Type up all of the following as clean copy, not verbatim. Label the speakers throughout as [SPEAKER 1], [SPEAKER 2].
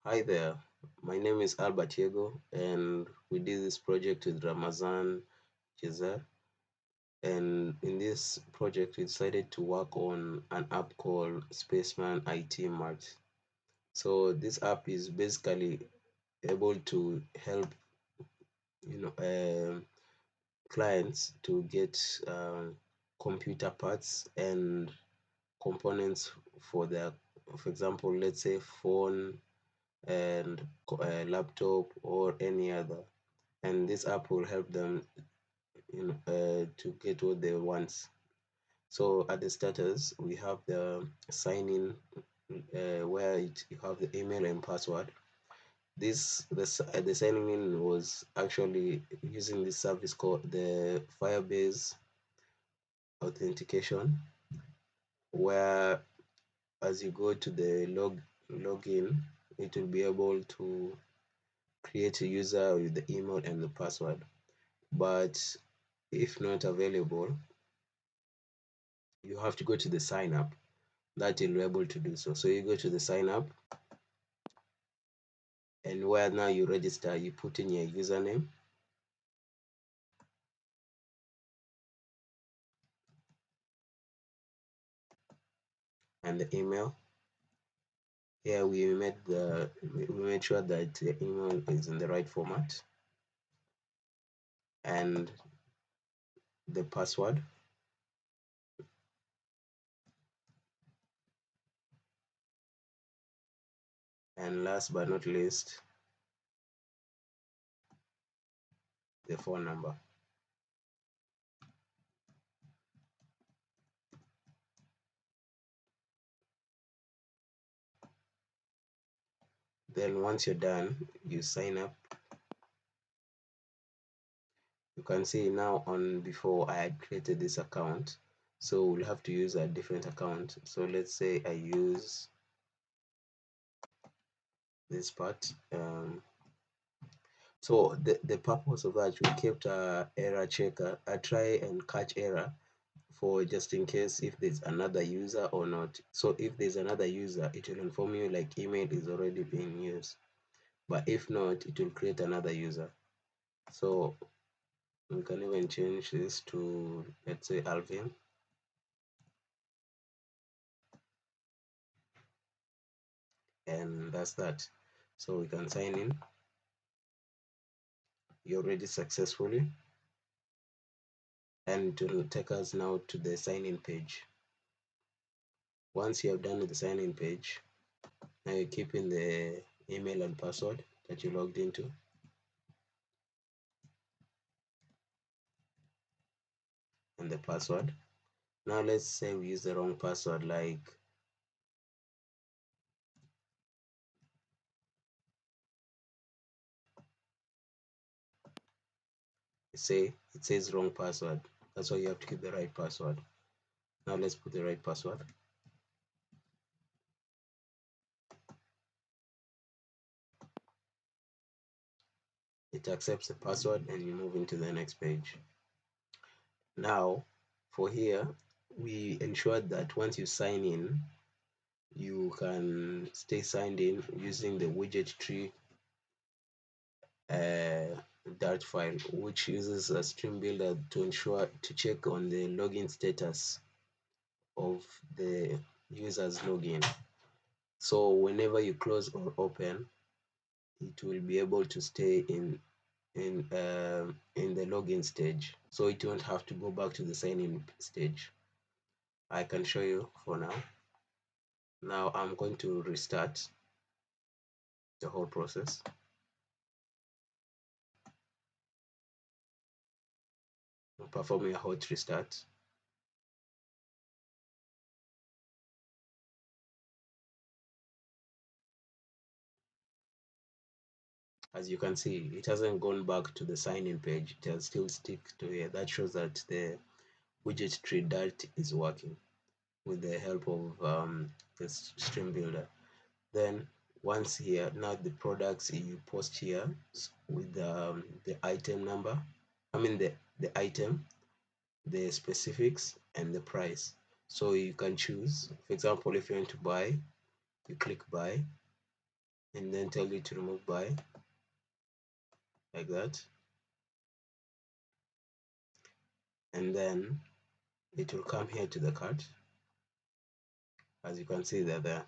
[SPEAKER 1] Hi there, my name is Albert Diego, and we did this project with Ramazan Jazar. And in this project, we decided to work on an app called spaceMan IT Mart. So this app is basically able to help you know um, clients to get computer parts and components for their, for example, let's say phone and laptop or any other, and this app will help them to get what they want. So at the starters, we have the sign in, where you have the email and password. The signing in was actually using this service called the Firebase authentication, where as you go to the login, it will be able to create a user with the email and the password. But if not available, you have to go to the sign up that you'll be able to do so. So you go to the sign up, and where now you register, you put in your username and the email. Here we made sure that the email is in the right format, and the password, and last but not least, the phone number. Then once you're done, you sign up. You can see now, on before I had created this account, so we'll have to use a different account. So let's say I use this part. So the purpose of that, we kept a error checker, a try and catch error, for just in case if there's another user or not. So if there's another user, it will inform you like email is already being used. But if not, it will create another user. So we can even change this to, let's say, Alvin, and that's that. So we can sign in. You're ready successfully, and it will take us now to the sign in page. Once you have done with the sign in page, now you keep in the email and password that you logged into, and the password. Now let's say we use the wrong password, like say it says wrong password. That's why you have to keep the right password. Now let's put the right password. It accepts the password, and you move into the next page. Now for here, we ensured that once you sign in, you can stay signed in using the widget tree uh, Dart file, which uses a stream builder to ensure to check on the login status of the user's login. So whenever you close or open, it will be able to stay in the login stage, so it won't have to go back to the sign in stage. I can show you for now. Now I'm going to restart the whole process. Performing a hot restart. As you can see, it hasn't gone back to the sign in page, it has still stick to here. That shows that the widget tree Dart is working with the help of the stream builder. Then once here, now the products you post here with the item number, I mean the item, the specifics, and the price. So you can choose, for example, if you want to buy, you click buy, and then tell you to remove by, like that. And then it will come here to the cart. As you can see, they're there.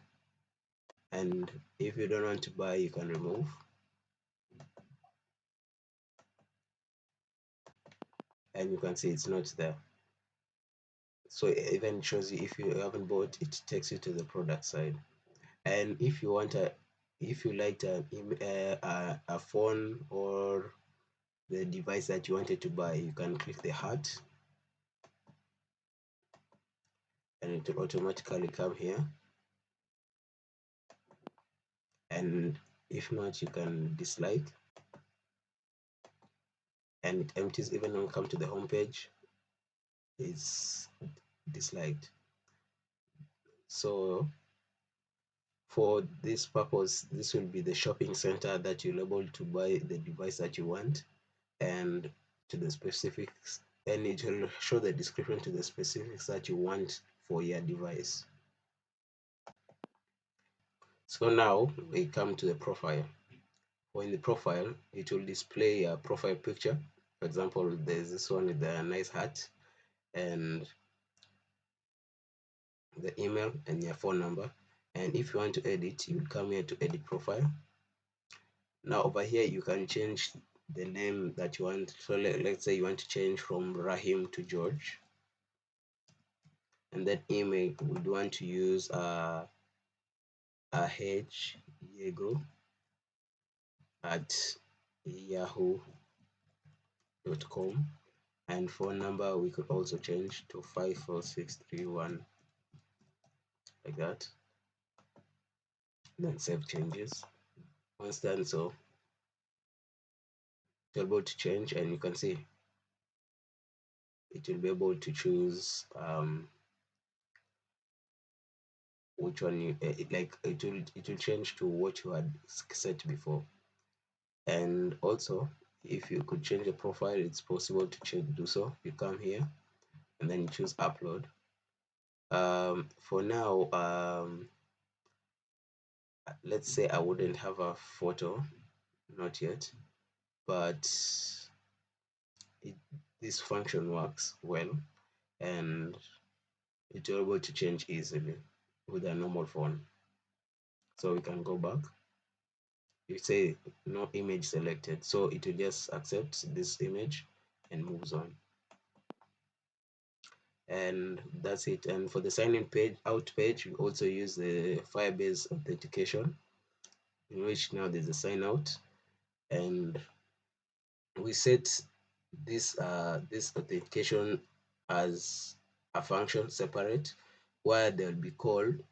[SPEAKER 1] And if you don't want to buy, you can remove. And you can see it's not there. So it even shows you if you haven't bought, it takes you to the product side. And if you want if you liked a phone or the device that you wanted to buy, you can click the heart and it will automatically come here. And if not, you can dislike, and it empties. Even when you come to the home page, it's disliked. So for this purpose, this will be the shopping center that you're able to buy the device that you want, and to the specifics, and it will show the description to the specifics that you want for your device. So now we come to the profile. For in the profile, it will display a profile picture. For example, there's this one with a nice hat, and the email and your phone number. And if you want to edit, you come here to edit profile. Now over here you can change the name that you want. So let's say you want to change from Rahim to George, and that email would want to use a h Diego at yahoo.com, and phone number we could also change to 54631, like that. Then save changes. Once done, so you're able to change, and you can see it will be able to choose which one you like. It will change to what you had set before. And also, if you could change the profile, it's possible to do so. You come here and then you choose upload. For now, let's say I wouldn't have a photo, not yet, but this function works well, and it's able to change easily with a normal phone. So we can go back. You say no image selected, so it will just accept this image and moves on. And that's it. And for the sign in page, out page, we also use the Firebase authentication, in which now there's a sign out, and we set this authentication as a function separate, where they'll be called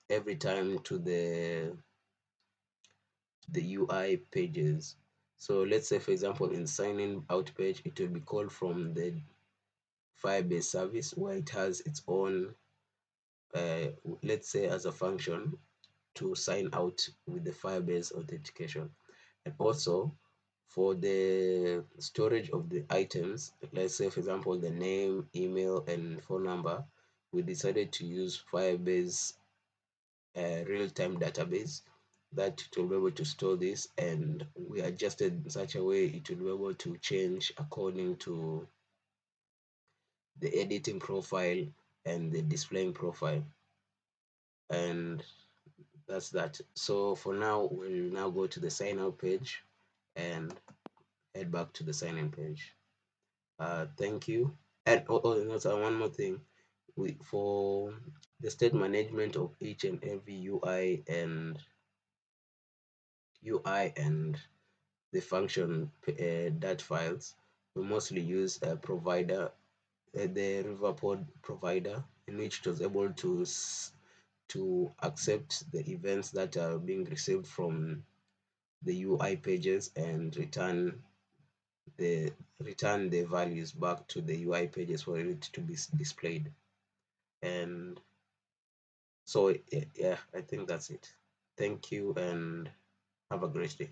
[SPEAKER 1] every time to the UI pages. So let's say, for example, in sign in out page, it will be called from the Firebase service, where it has its own, uh, let's say, as a function to sign out with the Firebase authentication. And also for the storage of the items, let's say, for example, the name, email, and phone number, we decided to use Firebase real-time database that it will be able to store this, and we adjusted in such a way it will be able to change according to the editing profile and the displaying profile. And that's that. So for now, we'll now go to the sign out page and head back to the sign in page. Thank you. And no, sorry, one more thing. For the state management of each and every UI and the function dat files, we mostly use a provider, the Riverpod provider, in which it was able to accept the events that are being received from the UI pages and return the values back to the UI pages for it to be displayed. And so yeah, I think that's it. Thank you and have a great day.